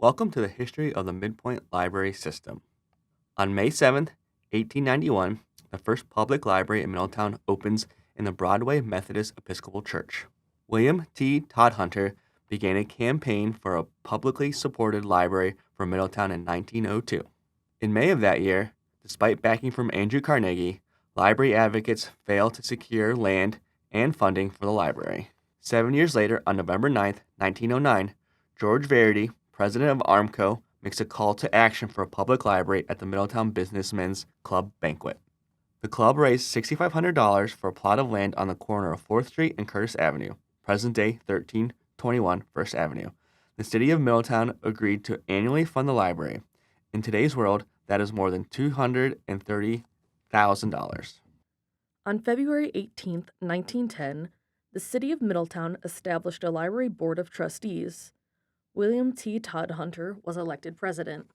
Welcome to the history of the MidPointe Library system. On May 7th, 1891, the first public library in Middletown opens in the Broadway Methodist Episcopal Church. William T. Todhunter began a campaign for a publicly supported library for Middletown in 1902. In May of that year, despite backing from Andrew Carnegie, library advocates failed to secure land and funding for the library. 7 years later, on November 9th, 1909, George Verity, president of Armco, makes a call to action for a public library at the Middletown Businessmen's Club banquet. The club raised $6,500 for a plot of land on the corner of 4th Street and Curtis Avenue, present-day 1321 First Avenue. The city of Middletown agreed to annually fund the library. In today's world, that is more than $230,000. On February 18, 1910, the city of Middletown established a library board of trustees. William T. Todhunter was elected president.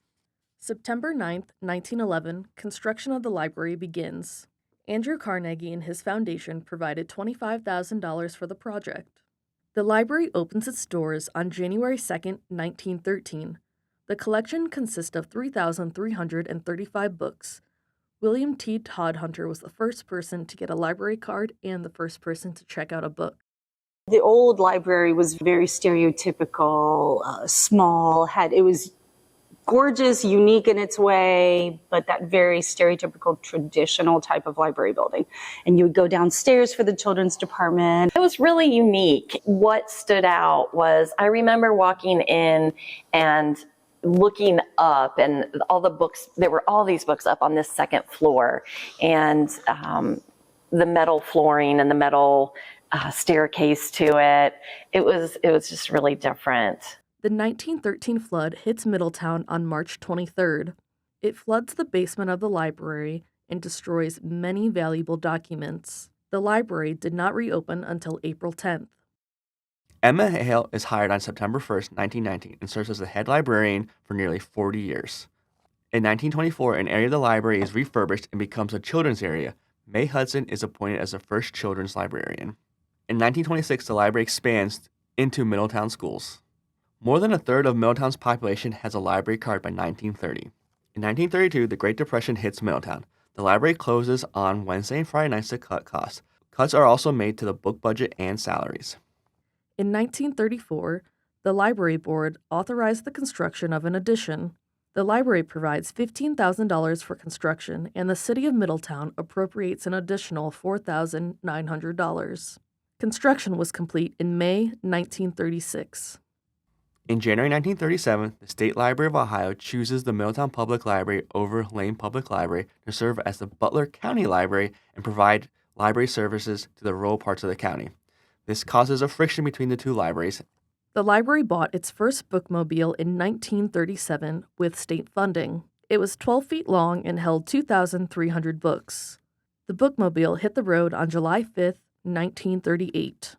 September 9, 1911, construction of the library begins. Andrew Carnegie and his foundation provided $25,000 for the project. The library opens its doors on January 2, 1913. The collection consists of 3,335 books. William T. Todhunter was the first person to get a library card and the first person to check out a book. The old library was very stereotypical, small, it was gorgeous, unique in its way, but that very stereotypical traditional type of library building. And you would go downstairs for the children's department. It was really unique. What stood out was I remember walking in and looking up, and all the books, there were all these books up on this second floor, and the metal flooring and the metal staircase to it. It was just really different. The 1913 flood hits Middletown on March 23rd. It floods the basement of the library and destroys many valuable documents. The library did not reopen until April 10th. Emma Hale is hired on September 1st, 1919, and serves as the head librarian for nearly 40 years. In 1924, an area of the library is refurbished and becomes a children's area. May Hudson is appointed as the first children's librarian. In 1926, the library expands into Middletown schools. More than a third of Middletown's population has a library card by 1930. In 1932, the Great Depression hits Middletown. The library closes on Wednesday and Friday nights to cut costs. Cuts are also made to the book budget and salaries. In 1934, the library board authorized the construction of an addition. The library provides $15,000 for construction, and the city of Middletown appropriates an additional $4,900. Construction was complete in May 1936. In January 1937, the State Library of Ohio chooses the Middletown Public Library over Lane Public Library to serve as the Butler County Library and provide library services to the rural parts of the county. This causes a friction between the two libraries. The library bought its first bookmobile in 1937 with state funding. It was 12 feet long and held 2,300 books. The bookmobile hit the road on July 5th, 1938.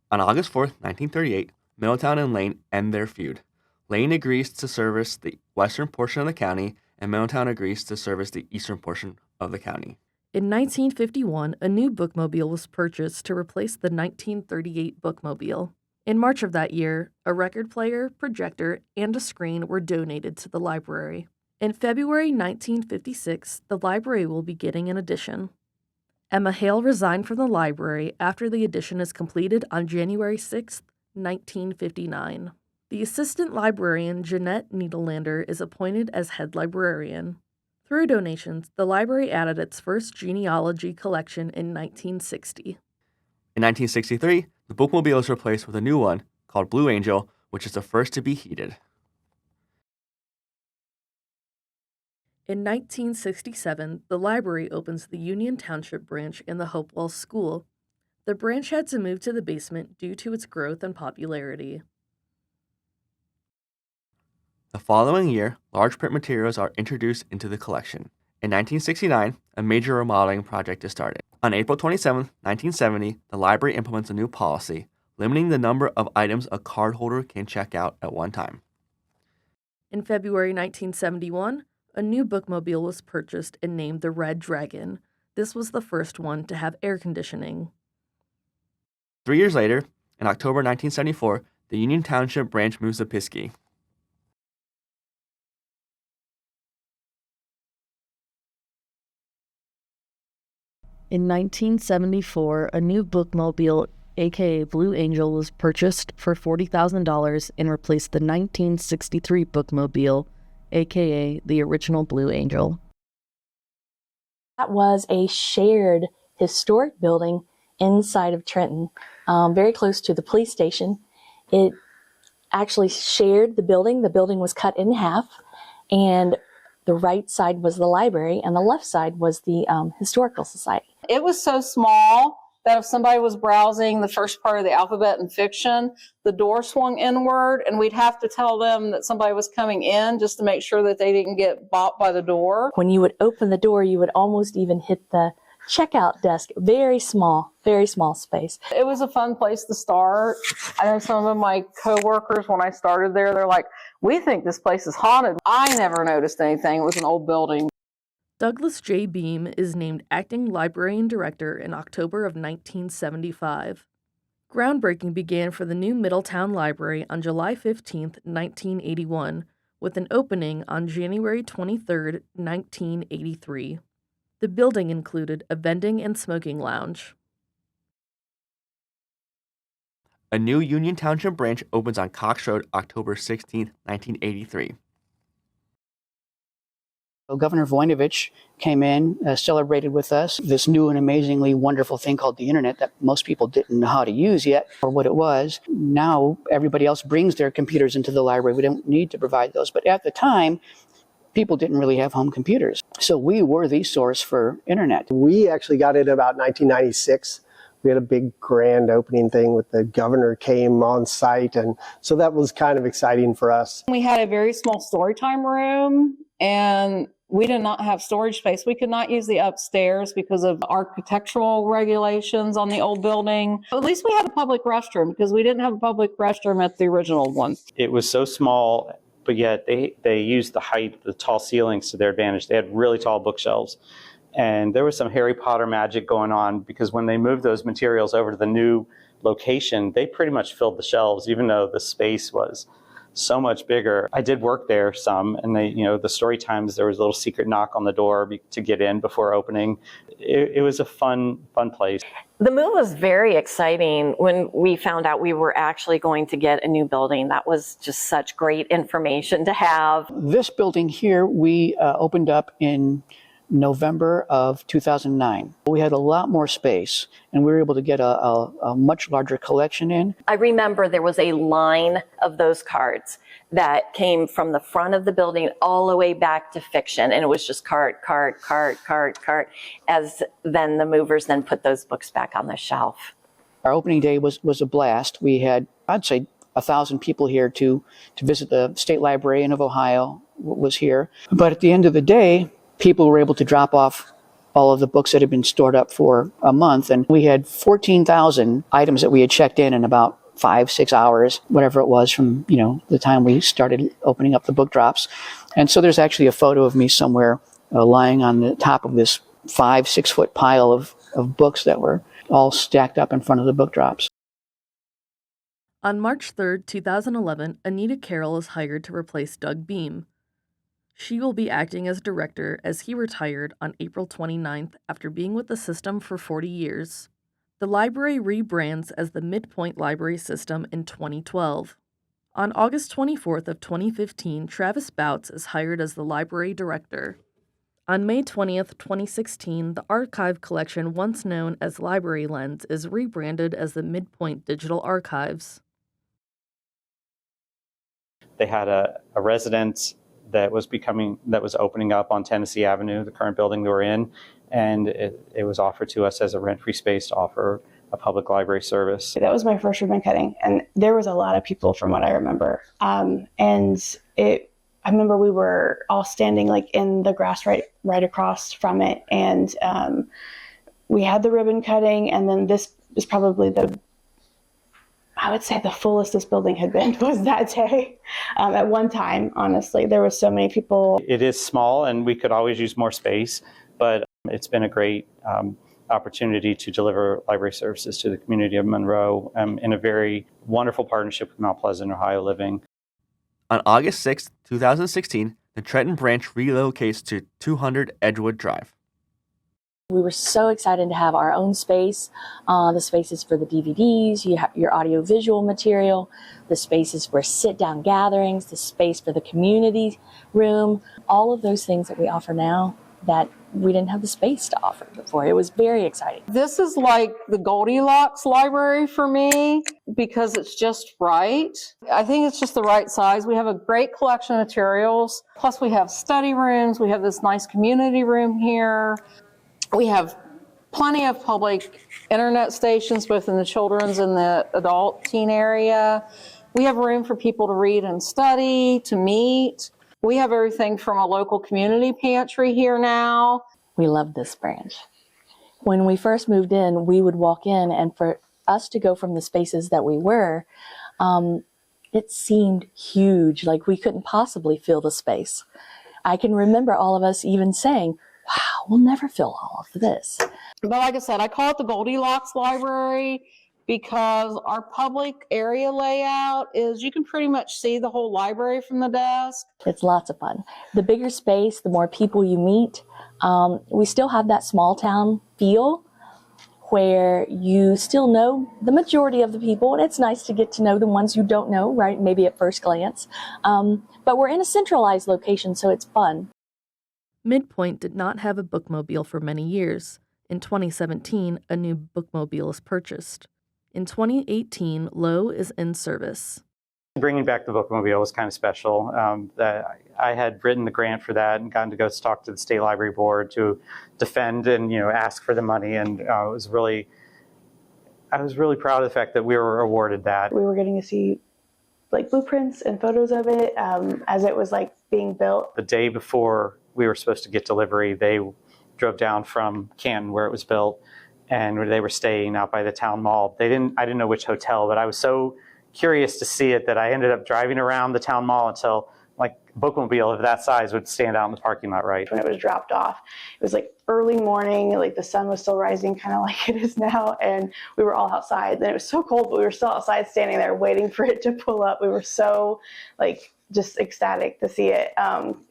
On August 4th, 1938, Middletown and Lane end their feud. Lane agrees to service the western portion of the county, and Middletown agrees to service the eastern portion of the county. In 1951, a new bookmobile was purchased to replace the 1938 bookmobile. In March of that year, a record player, projector, and a screen were donated to the library. In February 1956, the library will be getting an addition. Emma Hale resigned from the library after the addition is completed on January 6, 1959. The assistant librarian, Jeanette Needlander, is appointed as head librarian. Through donations, the library added its first genealogy collection in 1960. In 1963, the bookmobile is replaced with a new one called Blue Angel, which is the first to be heated. In 1967, the library opens the Union Township branch in the Hopewell School. The branch had to move to the basement due to its growth and popularity. The following year, large print materials are introduced into the collection. In 1969, a major remodeling project is started. On April 27, 1970, the library implements a new policy, limiting the number of items a cardholder can check out at one time. In February 1971, a new bookmobile was purchased and named the Red Dragon. This was the first one to have air conditioning. 3 years later, in October 1974, the Union Township branch moves to Piskey. In 1974, a new bookmobile, aka Blue Angel, was purchased for $40,000 and replaced the 1963 bookmobile, aka the original Blue Angel. That was a shared historic building inside of Trenton, very close to the police station. It actually shared the building. The building was cut in half, and the right side was the library, and the left side was the Historical Society. It was so small that if somebody was browsing the first part of the alphabet and fiction, the door swung inward, and we'd have to tell them that somebody was coming in just to make sure that they didn't get bopped by the door. When you would open the door, you would almost even hit the checkout desk. Very small space. It was a fun place to start. I know some of my coworkers, when I started there, they're like, we think this place is haunted. I never noticed anything. It was an old building. Douglas J. Beam is named acting librarian director in October of 1975. Groundbreaking began for the new Middletown Library on July 15, 1981, with an opening on January 23, 1983. The building included a vending and smoking lounge. A new Union Township branch opens on Cox Road October 16, 1983. Governor Voinovich came in, celebrated with us this new and amazingly wonderful thing called the internet that most people didn't know how to use yet or what it was. Now everybody else brings their computers into the library. We don't need to provide those. But at the time, people didn't really have home computers. So we were the source for internet. We actually got it about 1996. We had a big grand opening thing with the governor came on site. And so that was kind of exciting for us. We had a very small storytime room, and we did not have storage space. We could not use the upstairs because of architectural regulations on the old building. At least we had a public restroom, because we didn't have a public restroom at the original one. It was so small, but yet they used the height, the tall ceilings to their advantage. They had really tall bookshelves. And there was some Harry Potter magic going on, because when they moved those materials over to the new location, they pretty much filled the shelves, even though the space was so much bigger. I did work there some, and the story times, there was a little secret knock on the door to get in before opening. It was a fun place. The move was very exciting when we found out we were actually going to get a new building. That was just such great information to have. This building here, we opened up in November of 2009. We had a lot more space, and we were able to get a much larger collection in. I remember there was a line of those cards that came from the front of the building all the way back to fiction, and it was just cart, as then the movers then put those books back on the shelf. Our opening day was a blast. We had, I'd say, 1,000 people here to visit. The State Librarian of Ohio was here. But at the end of the day, people were able to drop off all of the books that had been stored up for a month. And we had 14,000 items that we had checked in about 5-6 hours, whatever it was from, the time we started opening up the book drops. And so there's actually a photo of me somewhere lying on the top of this 5-6 foot pile of books that were all stacked up in front of the book drops. On March 3, 2011, Anita Carroll is hired to replace Doug Beam. She will be acting as director as he retired on April 29th after being with the system for 40 years. The library rebrands as the MidPointe Library System in 2012. On August 24th of 2015, Travis Bouts is hired as the library director. On May 20th, 2016, the archive collection once known as Library Lens is rebranded as the MidPointe Digital Archives. They had a residence that was opening up on Tennessee Avenue, the current building we were in, and it was offered to us as a rent-free space to offer a public library service. That was my first ribbon cutting, and there was a lot of people from what I remember. I remember we were all standing like in the grass right across from it, and we had the ribbon cutting, and then this was probably I would say the fullest this building had been was that day. At one time, honestly, there were so many people. It is small, and we could always use more space, but it's been a great opportunity to deliver library services to the community of Monroe in a very wonderful partnership with Mount Pleasant, Ohio Living. On August 6, 2016, the Trenton branch relocates to 200 Edgewood Drive. We were so excited to have our own space. The spaces for the DVDs, you have your audiovisual material, the spaces for sit-down gatherings, the space for the community room, all of those things that we offer now that we didn't have the space to offer before. It was very exciting. This is like the Goldilocks library for me because it's just right. I think it's just the right size. We have a great collection of materials. Plus we have study rooms. We have this nice community room here. We have plenty of public internet stations, both in the children's and the adult teen area. We have room for people to read and study, to meet. We have everything from a local community pantry here now. We love this branch. When we first moved in, we would walk in, and for us to go from the spaces that we were, it seemed huge, like we couldn't possibly fill the space. I can remember all of us even saying, wow, we'll never fill all of this. But like I said, I call it the Goldilocks library because our public area layout is you can pretty much see the whole library from the desk. It's lots of fun. The bigger space, the more people you meet. We still have that small town feel where you still know the majority of the people, and it's nice to get to know the ones you don't know, right? Maybe at first glance. But we're in a centralized location, so it's fun. MidPointe did not have a bookmobile for many years. In 2017, a new bookmobile is purchased. In 2018, Lowe is in service. Bringing back the bookmobile was kind of special. I had written the grant for that and gotten to go talk to the State Library Board to defend and ask for the money, and I was really proud of the fact that we were awarded that. We were getting to see like blueprints and photos of it as it was like being built. The day before we were supposed to get delivery, they drove down from Canton where it was built, and they were staying out by the town mall. I didn't know which hotel, but I was so curious to see it that I ended up driving around the town mall until like a bookmobile of that size would stand out in the parking lot, right? When it was dropped off, it was like early morning, like the sun was still rising kind of like it is now, and we were all outside. And it was so cold, but we were still outside standing there waiting for it to pull up. We were so like just ecstatic to see it,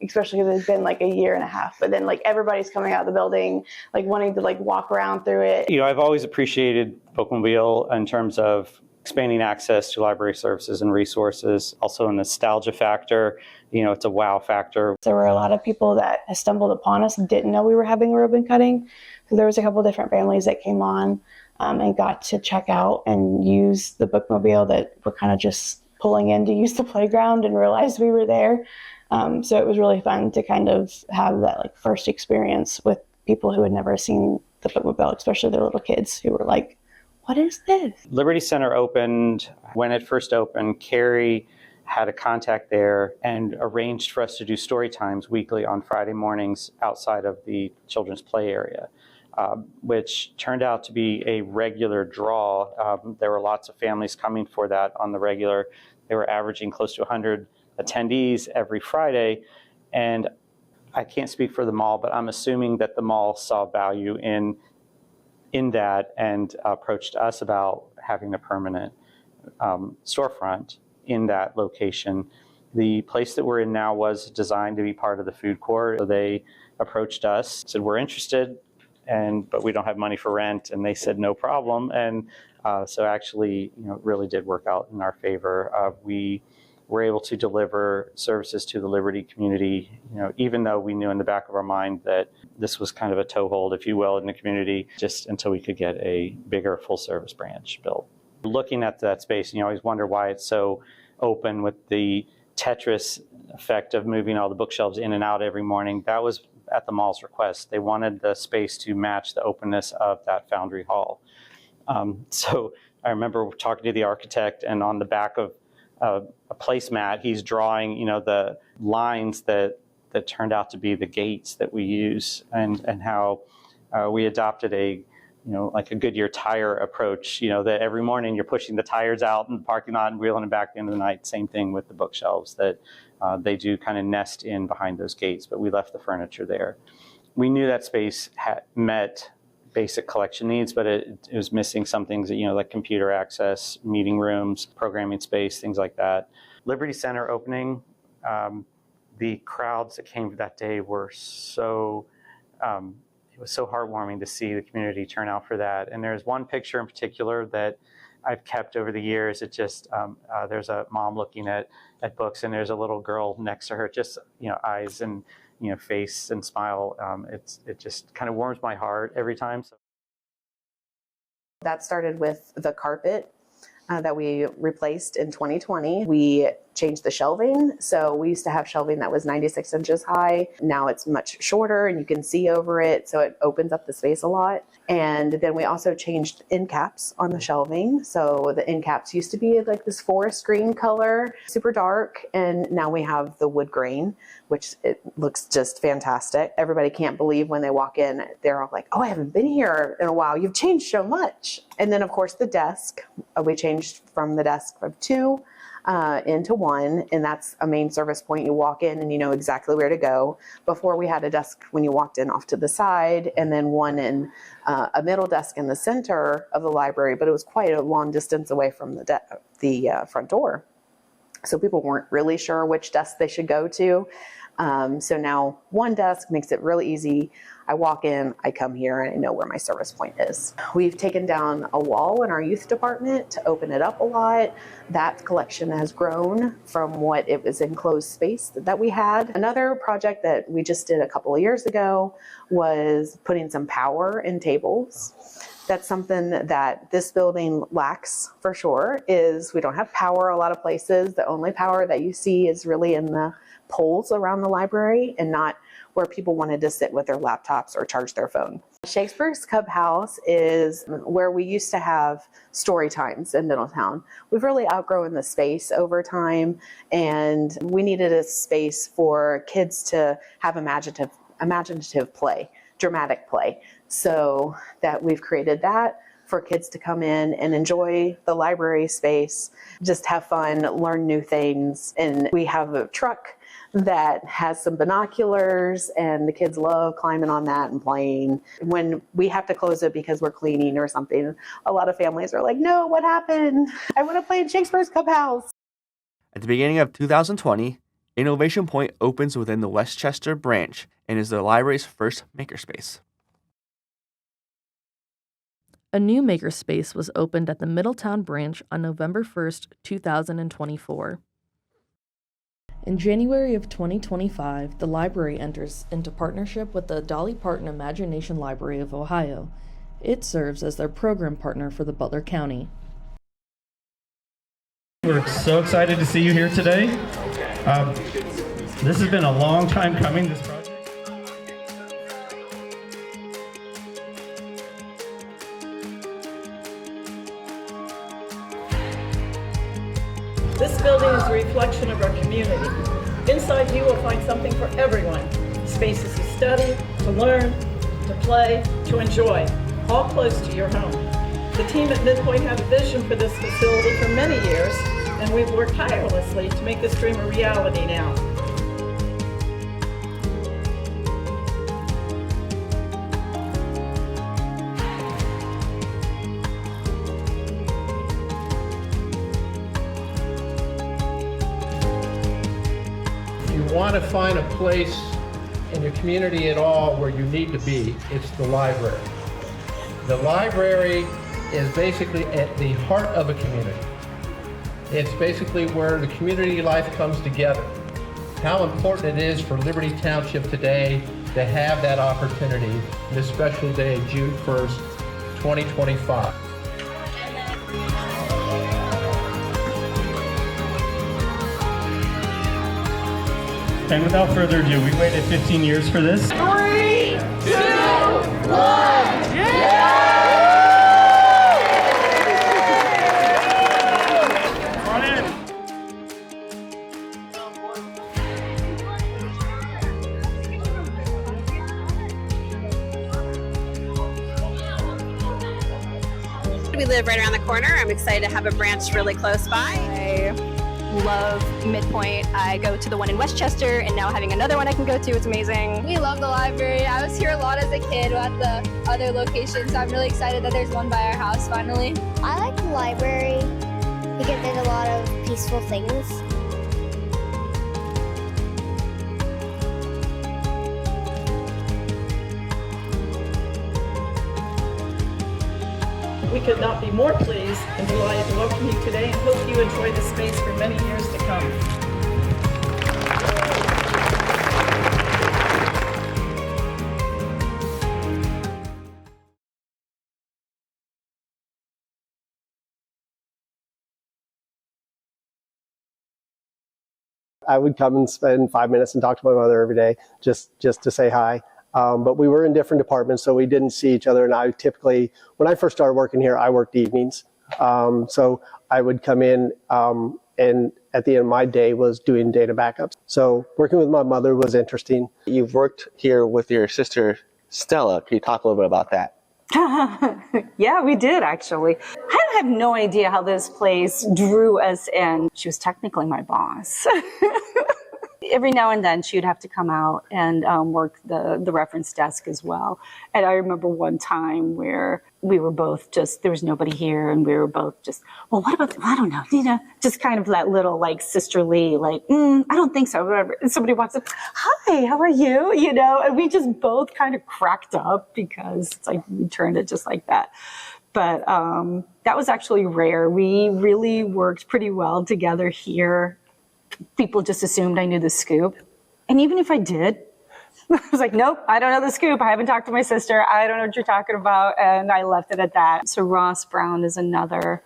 especially because it's been like a year and a half. But then like everybody's coming out of the building, like wanting to like walk around through it. I've always appreciated bookmobile in terms of expanding access to library services and resources, also a nostalgia factor. It's a wow factor. There were a lot of people that stumbled upon us and didn't know we were having a ribbon cutting. So there was a couple of different families that came on and got to check out and use the bookmobile that were kind of just pulling in to use the playground and realized we were there. So it was really fun to kind of have that like first experience with people who had never seen the bookmobile, especially their little kids who were like, what is this? Liberty Center opened. When it first opened, Carrie had a contact there and arranged for us to do story times weekly on Friday mornings outside of the children's play area, which turned out to be a regular draw. There were lots of families coming for that on the regular. They were averaging close to 100 attendees every Friday. And I can't speak for the mall, but I'm assuming that the mall saw value in that and approached us about having a permanent storefront in that location. The place that we're in now was designed to be part of the food court. So they approached us, said, we're interested, but we don't have money for rent. And they said, no problem. And so actually, it really did work out in our favor. We were able to deliver services to the Liberty community, even though we knew in the back of our mind that this was kind of a toehold, if you will, in the community, just until we could get a bigger full-service branch built. Looking at that space, you always wonder why it's so open with the Tetris effect of moving all the bookshelves in and out every morning. That was at the mall's request. They wanted the space to match the openness of that Foundry Hall. So I remember talking to the architect, and on the back of a placemat, he's drawing, the lines that turned out to be the gates that we use, and how we adopted like a Goodyear tire approach, that every morning you're pushing the tires out in the parking lot and wheeling them back at the end of the night. Same thing with the bookshelves, that they do kind of nest in behind those gates, but we left the furniture there. We knew that space met basic collection needs, but it was missing some things, like computer access, meeting rooms, programming space, things like that. Liberty Center opening, the crowds that came that day were so it was so heartwarming to see the community turn out for that. And there's one picture in particular that I've kept over the years. It just there's a mom looking at books, and there's a little girl next to her, just eyes and face and smile. It just kind of warms my heart every time. So that started with the carpet that we replaced in 2020. We changed the shelving. So we used to have shelving that was 96 inches high. Now it's much shorter and you can see over it. So it opens up the space a lot. And then we also changed end caps on the shelving. So the end caps used to be like this forest green color, super dark. And now we have the wood grain, which it looks just fantastic. Everybody can't believe when they walk in, they're all like, oh, I haven't been here in a while. You've changed so much. And then of course the desk, we changed from the desk of 2 into 1, and that's a main service point. You walk in and you know exactly where to go. Before we had a desk when you walked in off to the side, and then one in a middle desk in the center of the library, but it was quite a long distance away from the front door. So people weren't really sure which desk they should go to. So now one desk makes it really easy. I walk in, I come here, and I know where my service point is. We've taken down a wall in our youth department to open it up a lot. That collection has grown from what it was enclosed space that we had. Another project that we just did a couple of years ago was putting some power in tables. That's something that this building lacks for sure, is we don't have power a lot of places. The only power that you see is really in the poles around the library and not where people wanted to sit with their laptops or charge their phone. Shakespeare's Cub House is where we used to have story times in Middletown. We've really outgrown the space over time, and we needed a space for kids to have imaginative play, dramatic play. So that we've created that for kids to come in and enjoy the library space, just have fun, learn new things. And we have a truck that has some binoculars, and the kids love climbing on that and playing. When we have to close it because we're cleaning or something, a lot of families are like, no, what happened? I want to play in Shakespeare's Cub House. At the beginning of 2020, Innovation Point opens within the Westchester branch and is the library's first makerspace. A new makerspace was opened at the Middletown branch on November 1st, 2024. In January of 2025, the library enters into partnership with the Dolly Parton Imagination Library of Ohio. It serves as their program partner for the Butler County. We're so excited to see you here today. This has been a long time coming, this project. This building is a reflection of our community. Inside you will find something for everyone. Spaces to study, to learn, to play, to enjoy, all close to your home. The team at MidPointe had a vision for this facility for many years, and we've worked tirelessly to make this dream a reality now. Want to find a place in your community at all where you need to be, it's the library. The library is basically at the heart of a community. It's basically where the community life comes together. How important it is for Liberty Township today to have that opportunity, this special day, June 1st, 2025. And without further ado, we waited 15 years for this. 3, 2, 1, yeah! Come on in. We live right around the corner. I'm excited to have a branch really close by. Love MidPointe. I go to the one in Westchester, and now having another one I can go to, it's amazing. We love the library. I was here a lot as a kid at the other locations, so I'm really excited that there's one by our house finally. I like the library because there's a lot of peaceful things. We could not be more pleased and delighted to welcome you today and hope you enjoy the space for many years to come. I would come and spend 5 minutes and talk to my mother every day just to say hi. But we were in different departments, so we didn't see each other. And I typically, when I first started working here, I worked evenings. So I would come in and at the end of my day was doing data backups. So working with my mother was interesting. You've worked here with your sister, Stella. Can you talk a little bit about that? Yeah, we did actually. I have no idea how this place drew us in. She was technically my boss. Every now and then she would have to come out and work the reference desk as well. And I remember one time where we were both just, there was nobody here and we were both just, well, what about, I don't know, just kind of that little like sisterly, like, I don't think so, whatever. And somebody walks up, hi, how are you? And we just both kind of cracked up because it's like we turned it just like that. But that was actually rare. We really worked pretty well together here. People just assumed I knew the scoop. And even if I did, I was like, nope, I don't know the scoop. I haven't talked to my sister. I don't know what you're talking about. And I left it at that. So Ross Brown is another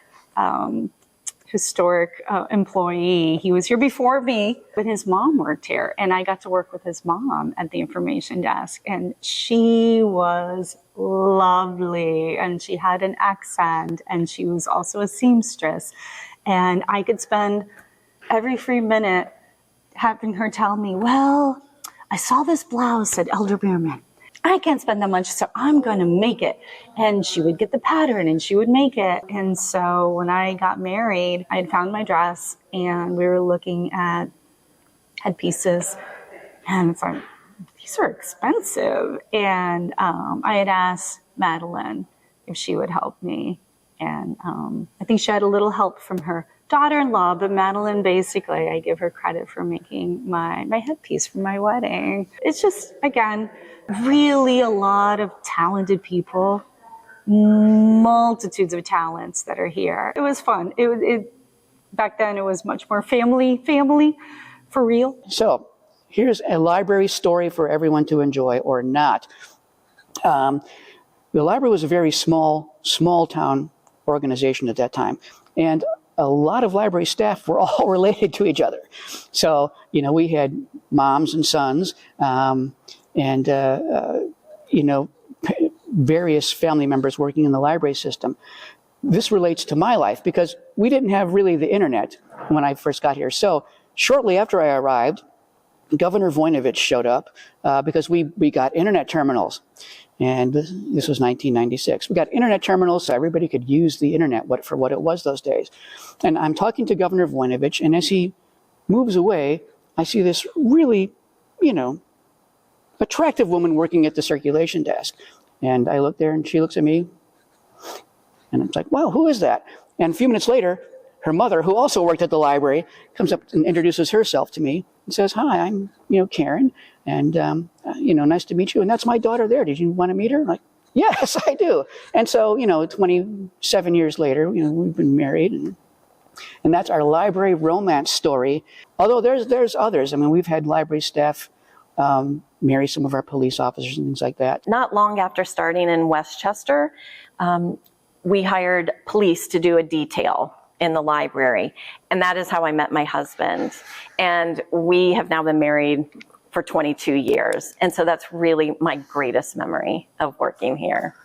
historic employee. He was here before me, but his mom worked here. And I got to work with his mom at the information desk. And she was lovely. And she had an accent. And she was also a seamstress. And I could spend every free minute having her tell me, well, I saw this blouse at Elder Beerman. I can't spend that much, so I'm going to make it. And she would get the pattern and she would make it. And so when I got married, I had found my dress and we were looking at headpieces. And it's like, these are expensive. And I had asked Madeline if she would help me. And I think she had a little help from her daughter-in-law, but Madeline, basically, I give her credit for making my headpiece for my wedding. It's just, again, really a lot of talented people, multitudes of talents that are here. It was fun. Back then, it was much more family for real. So here's a library story for everyone to enjoy or not. The library was a very small town organization at that time. And a lot of library staff were all related to each other. So, we had moms and sons and various family members working in the library system. This relates to my life because we didn't have really the internet when I first got here. So shortly after I arrived, Governor Voinovich showed up because we got internet terminals. And this was 1996. We got internet terminals so everybody could use the internet for what it was those days. And I'm talking to Governor Voinovich, and as he moves away, I see this really, attractive woman working at the circulation desk. And I look there, and she looks at me, and I'm like, wow, who is that? And a few minutes later, her mother, who also worked at the library, comes up and introduces herself to me and says, hi, I'm, Karen, and, nice to meet you. And that's my daughter there. Did you want to meet her? I'm like, yes, I do. And so, 27 years later, we've been married, and that's our library romance story. Although there's others. I mean, we've had library staff marry some of our police officers and things like that. Not long after starting in Westchester, we hired police to do a detail in the library. And that is how I met my husband. And we have now been married for 22 years. And so that's really my greatest memory of working here.